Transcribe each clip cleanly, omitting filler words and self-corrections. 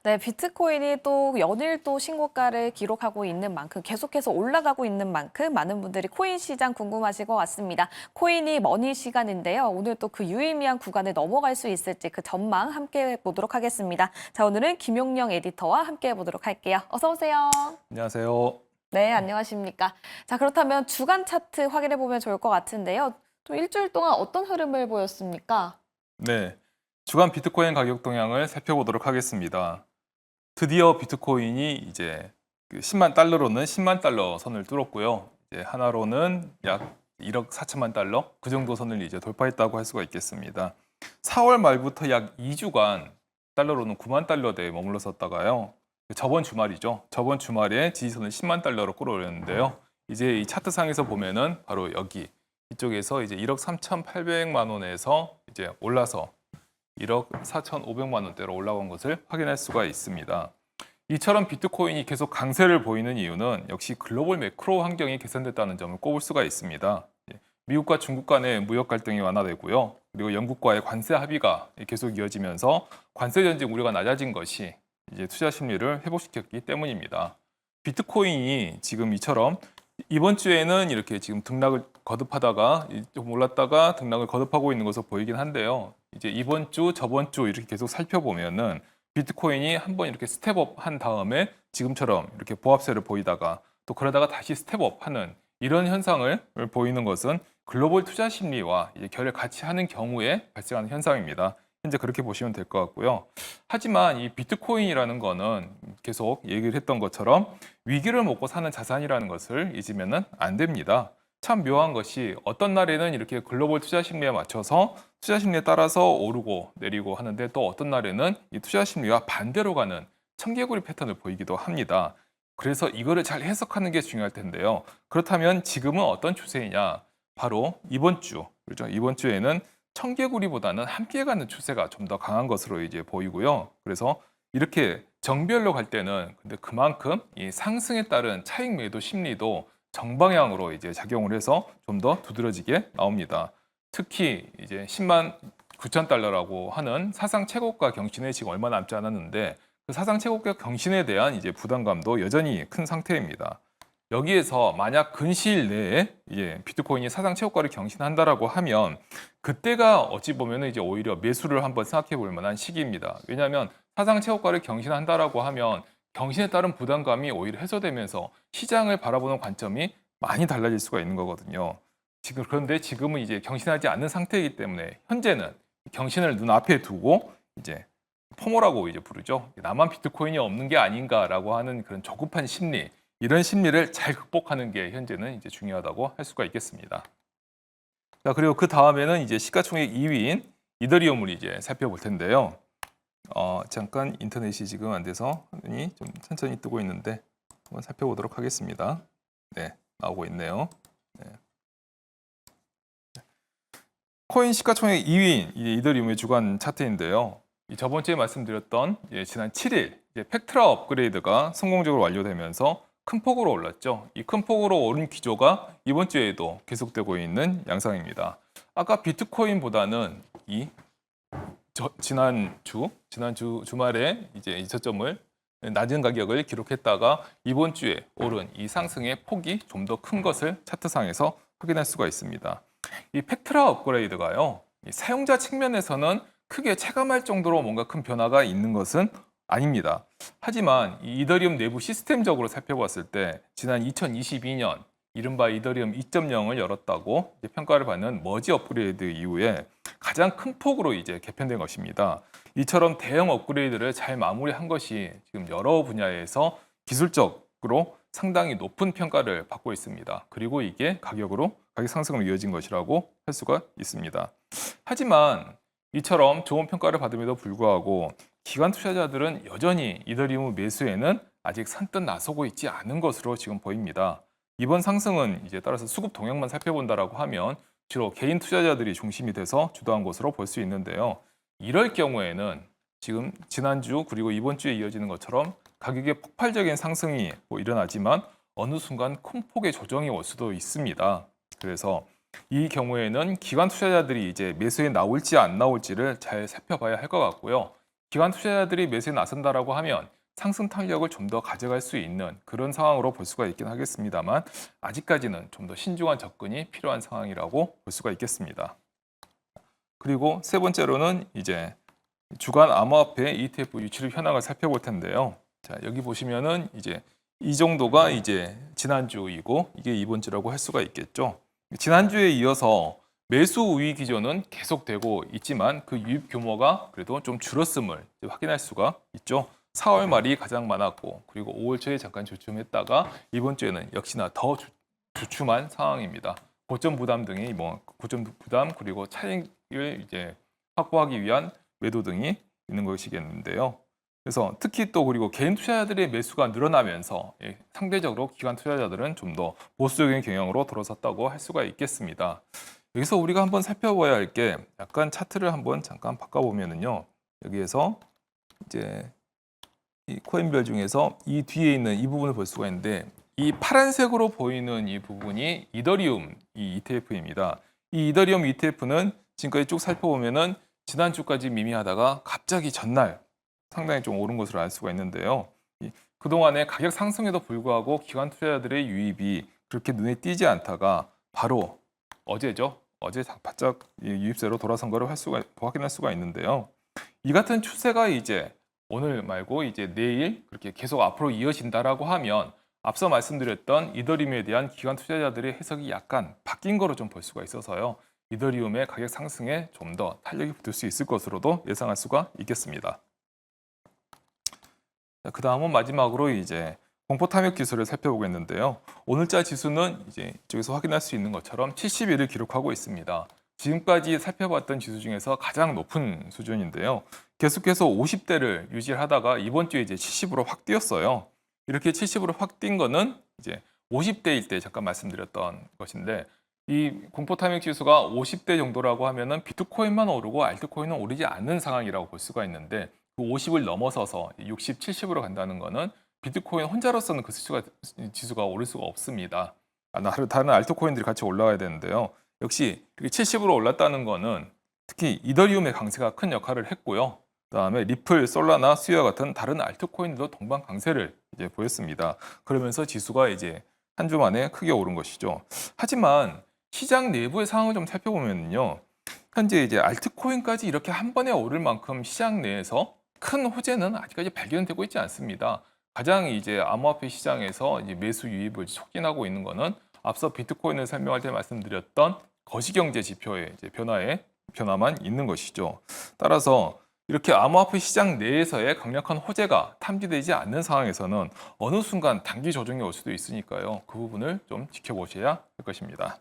네, 비트코인이 또 연일 또 신고가를 기록하고 있는 만큼 계속해서 올라가고 있는 만큼 많은 분들이 코인 시장 궁금하실 것 같습니다. 코인이 머니 시간인데요. 오늘 또 그 유의미한 구간을 넘어갈 수 있을지 그 전망 함께 보도록 하겠습니다. 자, 오늘은 김용령 에디터와 함께 보도록 할게요. 어서 오세요. 안녕하세요. 네, 안녕하십니까. 자, 그렇다면 주간 차트 확인해 보면 좋을 것 같은데요. 또 일주일 동안 어떤 흐름을 보였습니까? 네, 주간 비트코인 가격 동향을 살펴보도록 하겠습니다. 드디어 비트코인이 이제 그 10만 달러로는 10만 달러 선을 뚫었고요. 이제 하나로는 약 1억 4천만 달러 그 정도 선을 이제 돌파했다고 할 수가 있겠습니다. 4월 말부터 약 2주간 달러로는 9만 달러대에 머물렀었다가요. 저번 주말이죠. 저번 주말에 지지선을 10만 달러로 끌어올렸는데요. 이제 이 차트상에서 보면은 바로 여기 이쪽에서 이제 1억 3,800만 원에서 이제 올라서 1억 4,500만 원대로 올라간 것을 확인할 수가 있습니다. 이처럼 비트코인이 계속 강세를 보이는 이유는 역시 글로벌 매크로 환경이 개선됐다는 점을 꼽을 수가 있습니다. 미국과 중국 간의 무역 갈등이 완화되고요. 그리고 영국과의 관세 합의가 계속 이어지면서 관세 전쟁 우려가 낮아진 것이 이제 투자 심리를 회복시켰기 때문입니다. 비트코인이 지금 이처럼 이번 주에는 이렇게 지금 등락을 거듭하다가 좀 올랐다가 등락을 거듭하고 있는 것으로 보이긴 한데요. 이제 이번 주, 저번 주 이렇게 계속 살펴보면은 비트코인이 한번 이렇게 스텝업 한 다음에 지금처럼 이렇게 보합세를 보이다가 또 그러다가 다시 스텝업 하는 이런 현상을 보이는 것은 글로벌 투자 심리와 이제 결을 같이 하는 경우에 발생하는 현상입니다. 현재 그렇게 보시면 될 것 같고요. 하지만 이 비트코인이라는 거는 계속 얘기를 했던 것처럼 위기를 먹고 사는 자산이라는 것을 잊으면 안 됩니다. 참 묘한 것이 어떤 날에는 이렇게 글로벌 투자 심리에 맞춰서 투자 심리에 따라서 오르고 내리고 하는데 또 어떤 날에는 이 투자 심리와 반대로 가는 청개구리 패턴을 보이기도 합니다. 그래서 이거를 잘 해석하는 게 중요할 텐데요. 그렇다면 지금은 어떤 추세이냐? 바로 이번 주, 그렇죠? 이번 주에는 청개구리보다는 함께 가는 추세가 좀 더 강한 것으로 이제 보이고요. 그래서 이렇게 정별로 갈 때는 근데 그만큼 이 상승에 따른 차익 매도 심리도 정방향으로 이제 작용을 해서 좀 더 두드러지게 나옵니다. 특히 이제 10만 9천 달러라고 하는 사상 최고가 경신에 지금 얼마 남지 않았는데 그 사상 최고가 경신에 대한 이제 부담감도 여전히 큰 상태입니다. 여기에서 만약 근시일 내에 비트코인이 사상 최고가를 경신한다라고 하면 그때가 어찌 보면 이제 오히려 매수를 한번 생각해 볼 만한 시기입니다. 왜냐하면 사상 최고가를 경신한다라고 하면 경신에 따른 부담감이 오히려 해소되면서 시장을 바라보는 관점이 많이 달라질 수가 있는 거거든요. 그런데 지금은 이제 경신하지 않는 상태이기 때문에 현재는 경신을 눈앞에 두고 이제 포모라고 이제 부르죠. 나만 비트코인이 없는 게 아닌가라고 하는 그런 조급한 심리, 이런 심리를 잘 극복하는 게 현재는 이제 중요하다고 할 수가 있겠습니다. 자, 그리고 그 다음에는 이제 시가총액 2위인 이더리움을 이제 살펴볼 텐데요. 잠깐 인터넷이 지금 안 돼서 화면이 좀 천천히 뜨고 있는데 한번 살펴보도록 하겠습니다. 네, 나오고 있네요. 네. 코인 시가총액 2위인 이더리움의 주간 차트인데요. 저번 주에 말씀드렸던 지난 7일 팩트라 업그레이드가 성공적으로 완료되면서 큰 폭으로 올랐죠. 이 큰 폭으로 오른 기조가 이번 주에도 계속되고 있는 양상입니다. 아까 비트코인보다는 지난주 주말에 이제 이 저점을 낮은 가격을 기록했다가 이번 주에 오른 이 상승의 폭이 좀 더 큰 것을 차트상에서 확인할 수가 있습니다. 이 팩트라 업그레이드가요, 이 사용자 측면에서는 크게 체감할 정도로 뭔가 큰 변화가 있는 것은 아닙니다. 하지만 이 이더리움 내부 시스템적으로 살펴봤을 때 지난 2022년 이른바 이더리움 2.0을 열었다고 평가를 받는 머지 업그레이드 이후에 가장 큰 폭으로 이제 개편된 것입니다. 이처럼 대형 업그레이드를 잘 마무리한 것이 지금 여러 분야에서 기술적으로 상당히 높은 평가를 받고 있습니다. 그리고 이게 가격 상승으로 이어진 것이라고 할 수가 있습니다. 하지만 이처럼 좋은 평가를 받음에도 불구하고 기관 투자자들은 여전히 이더리움 매수에는 아직 선뜻 나서고 있지 않은 것으로 지금 보입니다. 이번 상승은 이제 따라서 수급 동향만 살펴본다라고 하면 주로 개인 투자자들이 중심이 돼서 주도한 것으로 볼 수 있는데요. 이럴 경우에는 지금 지난주 그리고 이번 주에 이어지는 것처럼 가격의 폭발적인 상승이 일어나지만 어느 순간 큰 폭의 조정이 올 수도 있습니다. 그래서 이 경우에는 기관 투자자들이 이제 매수에 나올지 안 나올지를 잘 살펴봐야 할 것 같고요. 기관 투자자들이 매수에 나선다라고 하면 상승 탄력을 좀 더 가져갈 수 있는 그런 상황으로 볼 수가 있긴 하겠습니다만 아직까지는 좀 더 신중한 접근이 필요한 상황이라고 볼 수가 있겠습니다. 그리고 세 번째로는 이제 주간 암호화폐 ETF 유출입 현황을 살펴볼 텐데요. 자, 여기 보시면은 이제 이 정도가 이제 지난주이고 이게 이번 주라고 할 수가 있겠죠. 지난주에 이어서 매수 우위 기조는 계속되고 있지만 그 유입 규모가 그래도 좀 줄었음을 확인할 수가 있죠. 4월 말이 가장 많았고 그리고 5월 초에 잠깐 주춤했다가 이번 주에는 역시나 더 주춤한 상황입니다. 고점 부담 등이 고점 부담 그리고 차익을 이제 확보하기 위한 매도 등이 있는 것이겠는데요. 그래서 특히 또 그리고 개인 투자자들의 매수가 늘어나면서 상대적으로 기관 투자자들은 좀 더 보수적인 경향으로 돌아섰다고 할 수가 있겠습니다. 여기서 우리가 한번 살펴봐야 할 게 약간 차트를 한번 잠깐 바꿔보면은요. 여기에서 이제 이 코인별 중에서 이 뒤에 있는 이 부분을 볼 수가 있는데 이 파란색으로 보이는 이 부분이 이더리움 이 ETF입니다. 이 이더리움 ETF는 지금까지 쭉 살펴보면은 지난주까지 미미하다가 갑자기 전날 상당히 좀 오른 것으로 알 수가 있는데요. 그동안의 가격 상승에도 불구하고 기관 투자자들의 유입이 그렇게 눈에 띄지 않다가 바로 어제죠. 어제 바짝 유입세로 돌아선 거를 확인할 수가 있는데요. 이 같은 추세가 이제 오늘 말고 이제 내일 그렇게 계속 앞으로 이어진다라고 하면 앞서 말씀드렸던 이더리움에 대한 기관 투자자들의 해석이 약간 바뀐 거로 좀 볼 수가 있어서요. 이더리움의 가격 상승에 좀 더 탄력이 붙을 수 있을 것으로도 예상할 수가 있겠습니다. 그 다음은 마지막으로 이제 공포 탐욕 지수를 살펴보겠는데요. 오늘자 지수는 이제 이쪽에서 확인할 수 있는 것처럼 71을 기록하고 있습니다. 지금까지 살펴봤던 지수 중에서 가장 높은 수준인데요. 계속해서 50대를 유지하다가 이번 주에 이제 70으로 확 뛰었어요. 이렇게 70으로 확 뛴 거는 이제 50대일 때 잠깐 말씀드렸던 것인데 이 공포 탐욕 지수가 50대 정도라고 하면은 비트코인만 오르고 알트코인은 오르지 않는 상황이라고 볼 수가 있는데 그 50을 넘어서서 60, 70으로 간다는 거는 비트코인 혼자로서는 그 지수가 오를 수가 없습니다. 다른 알트코인들이 같이 올라가야 되는데요. 역시 70으로 올랐다는 거는 특히 이더리움의 강세가 큰 역할을 했고요. 그다음에 리플, 솔라나, 수요와 같은 다른 알트코인들도 동반 강세를 이제 보였습니다. 그러면서 지수가 이제 한 주 만에 크게 오른 것이죠. 하지만 시장 내부의 상황을 좀 살펴보면요. 현재 이제 알트코인까지 이렇게 한 번에 오를 만큼 시장 내에서 큰 호재는 아직까지 발견되고 있지 않습니다. 가장 이제 암호화폐 시장에서 이제 매수 유입을 촉진하고 있는 것은 앞서 비트코인을 설명할 때 말씀드렸던 거시경제 지표의 이제 변화만 있는 것이죠. 따라서 이렇게 암호화폐 시장 내에서의 강력한 호재가 탐지되지 않는 상황에서는 어느 순간 단기 조정이 올 수도 있으니까요. 그 부분을 좀 지켜보셔야 할 것입니다.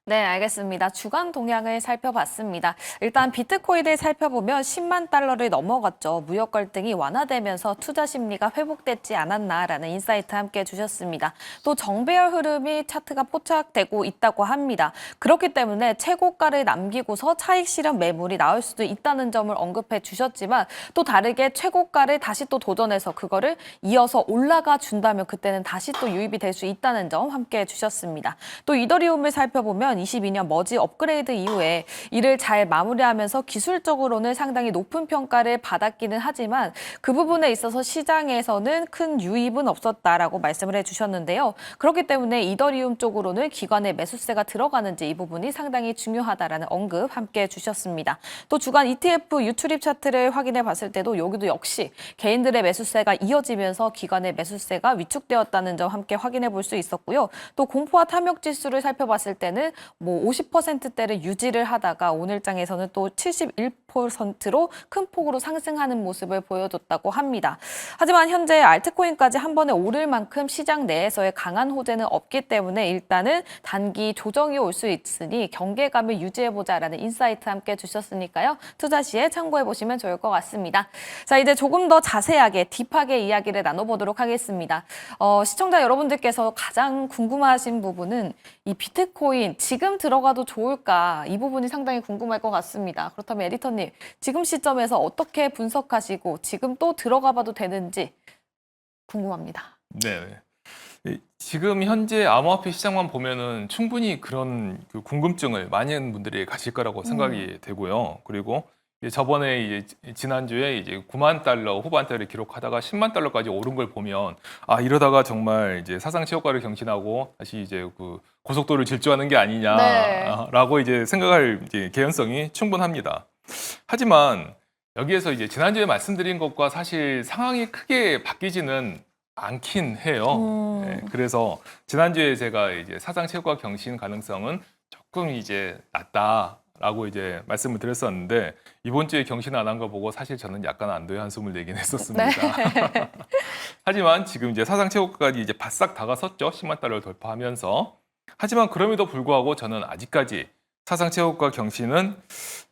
네, 알겠습니다. 주간 동향을 살펴봤습니다. 일단 비트코인을 살펴보면 10만 달러를 넘어갔죠. 무역 갈등이 완화되면서 투자 심리가 회복되지 않았나라는 인사이트 함께 주셨습니다. 또 정배열 흐름이 차트가 포착되고 있다고 합니다. 그렇기 때문에 최고가를 남기고서 차익 실현 매물이 나올 수도 있다는 점을 언급해 주셨지만 또 다르게 최고가를 다시 또 도전해서 그거를 이어서 올라가 준다면 그때는 다시 또 유입이 될 수 있다는 점 함께 주셨습니다. 또 이더리움을 살펴보면 2022년 머지 업그레이드 이후에 이를 잘 마무리하면서 기술적으로는 상당히 높은 평가를 받았기는 하지만 그 부분에 있어서 시장에서는 큰 유입은 없었다라고 말씀을 해주셨는데요. 그렇기 때문에 이더리움 쪽으로는 기관의 매수세가 들어가는지 이 부분이 상당히 중요하다라는 언급 함께 해주셨습니다. 또 주간 ETF 유출입 차트를 확인해 봤을 때도 여기도 역시 개인들의 매수세가 이어지면서 기관의 매수세가 위축되었다는 점 함께 확인해 볼 수 있었고요. 또 공포와 탐욕 지수를 살펴봤을 때는 50%대를 유지를 하다가 오늘장에서는 또 71%로 큰 폭으로 상승하는 모습을 보여줬다고 합니다. 하지만 현재 알트코인까지 한 번에 오를 만큼 시장 내에서의 강한 호재는 없기 때문에 일단은 단기 조정이 올 수 있으니 경계감을 유지해보자라는 인사이트 함께 주셨으니까요. 투자 시에 참고해보시면 좋을 것 같습니다. 자, 이제 조금 더 자세하게 딥하게 이야기를 나눠보도록 하겠습니다. 시청자 여러분들께서 가장 궁금하신 부분은 이 비트코인 지금 들어가도 좋을까? 이 부분이 상당히 궁금할 것 같습니다. 그렇다면 에디터님, 지금 시점에서 어떻게 분석하시고 지금 또 들어가 봐도 되는지 궁금합니다. 네. 지금 현재 암호화폐 시장만 보면은 충분히 그런 궁금증을 많은 분들이 가질 거라고 생각이 되고요. 그리고 저번에 이제 지난주에 이제 9만 달러 후반대를 기록하다가 10만 달러까지 오른 걸 보면 아 이러다가 정말 이제 사상 최고가를 경신하고 다시 이제 그 고속도로를 질주하는 게 네. 아니냐라고 이제 생각할 이제 개연성이 충분합니다. 하지만 여기에서 이제 지난주에 말씀드린 것과 사실 상황이 크게 바뀌지는 않긴 해요. 네, 그래서 지난주에 제가 이제 사상 최고가 경신 가능성은 조금 이제 낮다라고 이제 말씀을 드렸었는데 이번 주에 경신 안 한 거 보고 사실 저는 약간 안도의 한숨을 내긴 했었습니다. 네. 하지만 지금 이제 사상 최고가까지 이제 바싹 다가섰죠. 10만 달러를 돌파하면서. 하지만 그럼에도 불구하고 저는 아직까지 사상 최고가 경신은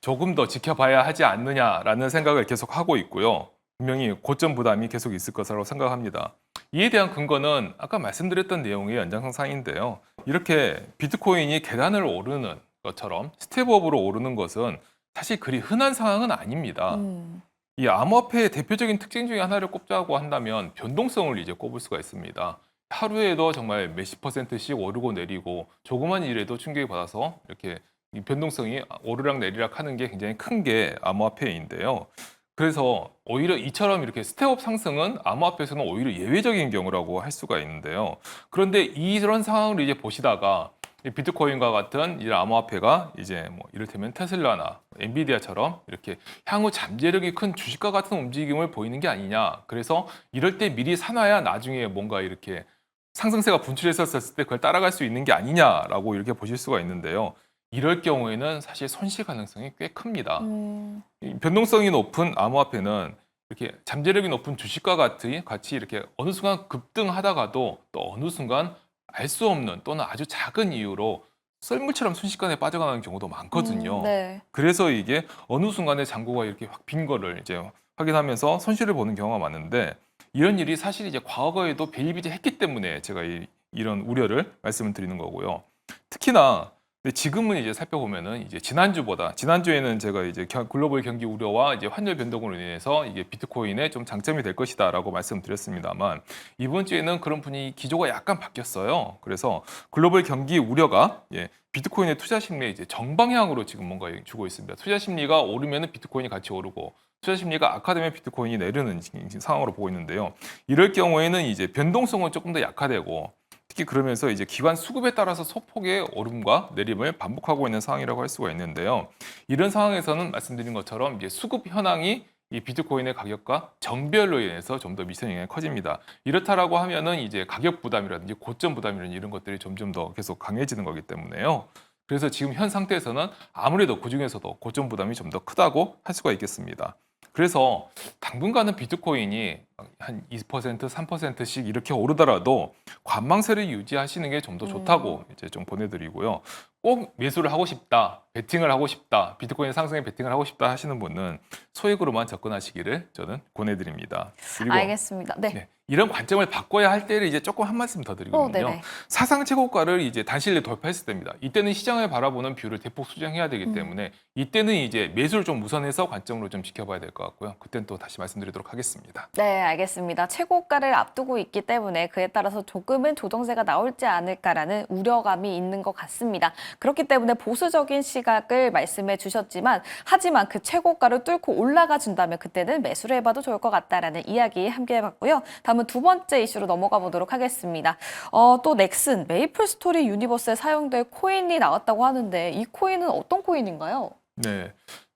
조금 더 지켜봐야 하지 않느냐라는 생각을 계속 하고 있고요. 분명히 고점 부담이 계속 있을 것으로 생각합니다. 이에 대한 근거는 아까 말씀드렸던 내용의 연장선상인데요. 이렇게 비트코인이 계단을 오르는 것처럼 스텝업으로 오르는 것은 사실 그리 흔한 상황은 아닙니다. 이 암호화폐의 대표적인 특징 중에 하나를 꼽자고 한다면 변동성을 이제 꼽을 수가 있습니다. 하루에도 정말 몇십 %씩 오르고 내리고 조그만 일에도 충격을 받아서 이렇게 이 변동성이 오르락 내리락 하는 게 굉장히 큰 게 암호화폐인데요. 그래서 오히려 이처럼 이렇게 스텝업 상승은 암호화폐에서는 오히려 예외적인 경우라고 할 수가 있는데요. 그런데 이런 상황을 이제 보시다가 이 비트코인과 같은 이 암호화폐가 이제 뭐 이를테면 테슬라나 엔비디아처럼 이렇게 향후 잠재력이 큰 주식과 같은 움직임을 보이는 게 아니냐. 그래서 이럴 때 미리 사놔야 나중에 뭔가 이렇게 상승세가 분출했었을 때 그걸 따라갈 수 있는 게 아니냐라고 이렇게 보실 수가 있는데요. 이럴 경우에는 사실 손실 가능성이 꽤 큽니다. 이 변동성이 높은 암호화폐는 이렇게 잠재력이 높은 주식과 같이 이렇게 어느 순간 급등하다가도 또 어느 순간 알 수 없는 또는 아주 작은 이유로 썰물처럼 순식간에 빠져가는 경우도 많거든요. 네. 그래서 이게 어느 순간에 잔고가 이렇게 확 빈 거를 이제 확인하면서 손실을 보는 경우가 많은데 이런 일이 사실 이제 과거에도 비일비재했기 때문에 제가 이런 우려를 말씀을 드리는 거고요. 특히나 근데 지금은 이제 살펴보면은 이제 지난주에는 제가 이제 글로벌 경기 우려와 이제 환율 변동으로 인해서 이게 비트코인에 좀 장점이 될 것이다라고 말씀드렸습니다만 이번 주에는 그런 분위기 기조가 약간 바뀌었어요. 그래서 글로벌 경기 우려가 비트코인의 투자 심리에 이제 정방향으로 지금 뭔가 주고 있습니다. 투자 심리가 오르면은 비트코인이 같이 오르고 투자 심리가 악화되면 비트코인이 내리는 상황으로 보고 있는데요. 이럴 경우에는 이제 변동성은 조금 더 약화되고 특히 그러면서 이제 기관 수급에 따라서 소폭의 오름과 내림을 반복하고 있는 상황이라고 할 수가 있는데요. 이런 상황에서는 말씀드린 것처럼 이제 수급 현황이 이 비트코인의 가격과 정별로 인해서 좀 더 미세한 영향이 커집니다. 이렇다라고 하면은 이제 가격 부담이라든지 고점 부담이라든지 이런 것들이 점점 더 계속 강해지는 거기 때문에요. 그래서 지금 현 상태에서는 아무래도 그 중에서도 고점 부담이 좀 더 크다고 할 수가 있겠습니다. 그래서 당분간은 비트코인이 한 2%, 3%씩 이렇게 오르더라도 관망세를 유지하시는 게 좀 더 좋다고 이제 좀 보내드리고요. 꼭 매수를 하고 싶다, 베팅을 하고 싶다, 비트코인 상승에 베팅을 하고 싶다 하시는 분은 소액으로만 접근하시기를 저는 권해드립니다. 그리고 알겠습니다. 네. 네, 이런 관점을 바꿔야 할 때를 이제 조금 한 말씀 더 드리거든요. 네네. 사상 최고가를 이제 단시일에 돌파했을 때입니다. 이때는 시장을 바라보는 뷰를 대폭 수정해야 되기 때문에 이때는 이제 매수를 좀 우선해서 관점으로 좀 지켜봐야 될 것 같고요. 그때는 또 다시 말씀드리도록 하겠습니다. 네, 알겠습니다. 최고가를 앞두고 있기 때문에 그에 따라서 조금은 조정세가 나올지 않을까라는 우려감이 있는 것 같습니다. 그렇기 때문에 보수적인 시각을 말씀해 주셨지만 하지만 그 최고가를 뚫고 올라가 준다면 그때는 매수를 해봐도 좋을 것 같다라는 이야기 함께 해봤고요. 다음은 두 번째 이슈로 넘어가 보도록 하겠습니다. 또 넥슨, 메이플 스토리 유니버스에 사용될 코인이 나왔다고 하는데 이 코인은 어떤 코인인가요? 네.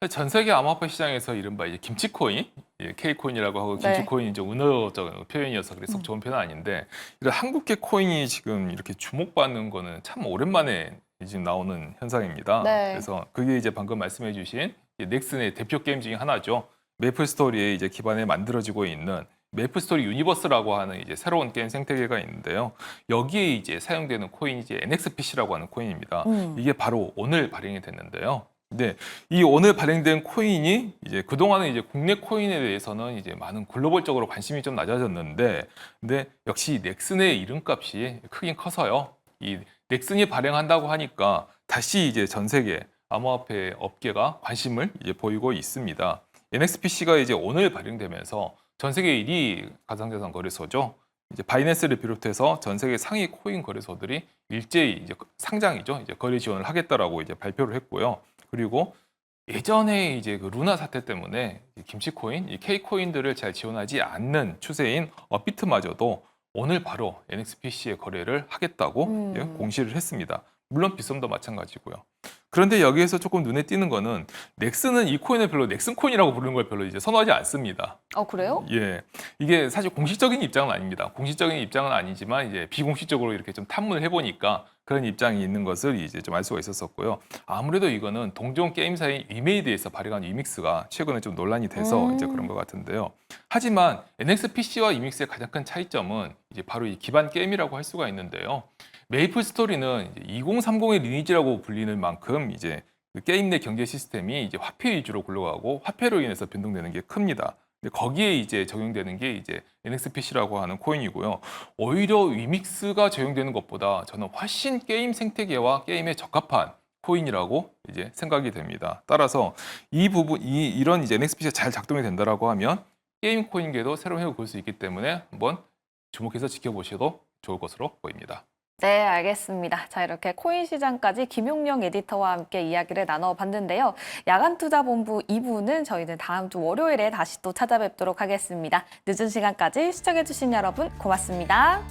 전 세계 암호화폐 시장에서 이른바 이제 김치코인, K코인이라고 하고 네. 김치코인이 좀 은어적 표현이어서 그래서 속 좋은 표현은 아닌데 이런 한국계 코인이 지금 이렇게 주목받는 거는 참 오랜만에 지금 나오는 현상입니다. 네. 그래서 그게 이제 방금 말씀해주신 넥슨의 대표 게임 중에 하나죠. 메이플 스토리에 이제 기반에 만들어지고 있는 메이플 스토리 유니버스라고 하는 이제 새로운 게임 생태계가 있는데요. 여기에 이제 사용되는 코인이 이제 NXPC라고 하는 코인입니다. 이게 바로 오늘 발행이 됐는데요. 근데 이 오늘 발행된 코인이 이제 그동안은 이제 국내 코인에 대해서는 이제 많은 글로벌적으로 관심이 좀 낮아졌는데 근데 역시 넥슨의 이름값이 크긴 커서요. 이 넥슨이 발행한다고 하니까 다시 이제 전 세계 암호화폐 업계가 관심을 이제 보이고 있습니다. NXPC가 이제 오늘 발행되면서 전 세계 1위 가상자산 거래소죠. 이제 바이낸스를 비롯해서 전 세계 상위 코인 거래소들이 일제히 이제 상장이죠. 이제 거래 지원을 하겠다라고 이제 발표를 했고요. 그리고 예전에 이제 그 루나 사태 때문에 김치코인, 이 K코인들을 잘 지원하지 않는 추세인 업비트마저도 오늘 바로 NXPC의 거래를 하겠다고 예, 공시를 했습니다. 물론 빗썸도 마찬가지고요. 그런데 여기에서 조금 눈에 띄는 거는 넥슨은 이 코인을 별로 넥슨코인이라고 부르는 걸 별로 이제 선호하지 않습니다. 그래요? 예, 이게 사실 공식적인 입장은 아닙니다. 공식적인 입장은 아니지만 이제 비공식적으로 이렇게 좀 탐문을 해보니까 그런 입장이 있는 것을 이제 좀 알 수가 있었었고요. 아무래도 이거는 동종 게임사인 위메이드에서 발행한 위믹스가 최근에 좀 논란이 돼서 이제 그런 것 같은데요. 하지만 NXPC와 위믹스의 가장 큰 차이점은 이제 바로 이 기반 게임이라고 할 수가 있는데요. 메이플 스토리는 2030의 리니지라고 불리는 만큼 이제 그 게임 내 경제 시스템이 이제 화폐 위주로 굴러가고 화폐로 인해서 변동되는 게 큽니다. 근데 거기에 이제 적용되는 게 이제 NXPC라고 하는 코인이고요. 오히려 위믹스가 적용되는 것보다 저는 훨씬 게임 생태계와 게임에 적합한 코인이라고 이제 생각이 됩니다. 따라서 이 부분, 이런 이제 NXPC가 잘 작동이 된다라고 하면 게임 코인계도 새로운 획을 그을 수 있기 때문에 한번 주목해서 지켜보셔도 좋을 것으로 보입니다. 네, 알겠습니다. 자, 이렇게 코인 시장까지 김용령 에디터와 함께 이야기를 나눠봤는데요. 야간투자본부 2부는 저희는 다음 주 월요일에 다시 또 찾아뵙도록 하겠습니다. 늦은 시간까지 시청해주신 여러분 고맙습니다.